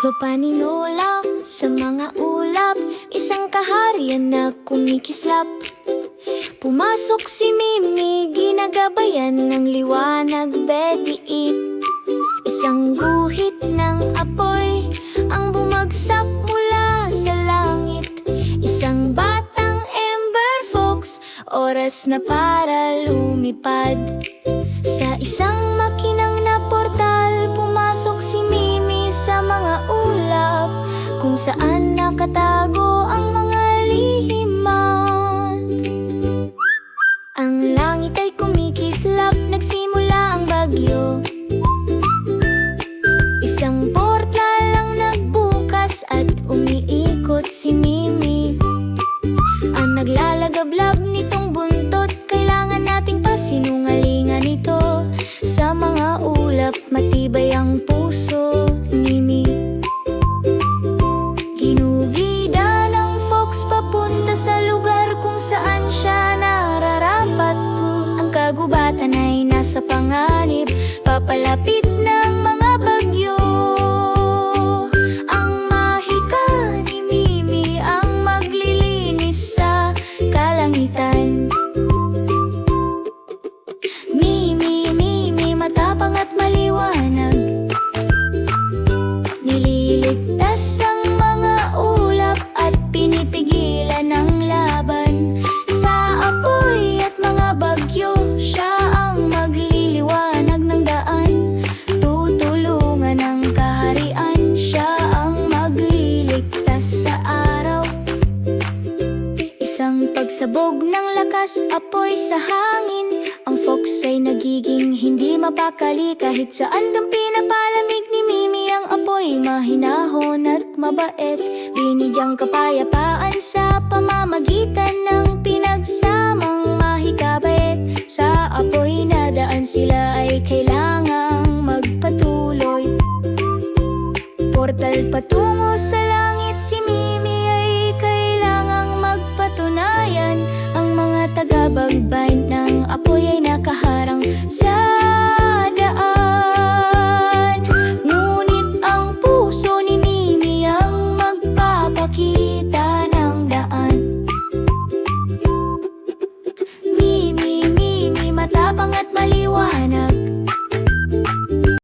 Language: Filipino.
Paninola sa mga ulap, isang kaharian na kumikislap. Pumasok si Mimi, ginagabayan ng liwanag, bediit. Isang guhit ng apoy ang bumagsak mula sa langit. Isang batang Ember Fox, oras na para lumipad. Sa isang makinang na portal, pumasok si Mimi sa mga ulap, kung saan nakatago ang mga lihiman. Ang langit ay kumikislap, nagsimula ang bagyo. Isang portal ang nagbukas at umiikot si Mimi. Ang naglalagablab nitong buntot, kailangan nating pasinungalingan ito. Sa mga ulap, matibay ang puso, Mimi. Ginugida ng fox papunta sa lugar kung saan siya nararapat. Ang kagubatan ay nasa panganib, papalapit ng mga bagyo. Ang mahika ni Mimi ang maglilinis sa kalangitan. Mimi, matapang at maliwanag, nililigtas ang mga ulap at pinipigilan ang laban. Sa apoy at mga bagyo, siya ang magliliwanag ng daan. Tutulungan ang kaharian, siya ang magliligtas sa araw. Isang pagsabog ng lakas, apoy sa hangin. Ang fox ay nagiging hindi mapakali, kahit saan ang pinapalamig ni Mimi. Ang apoy mahinahon at mabait, binigyang kapayapaan sa pamamagitan ng pinagsamang mahikabait. Sa apoy na daan sila ay kailangang magpatuloy. Portal patungo sa langit,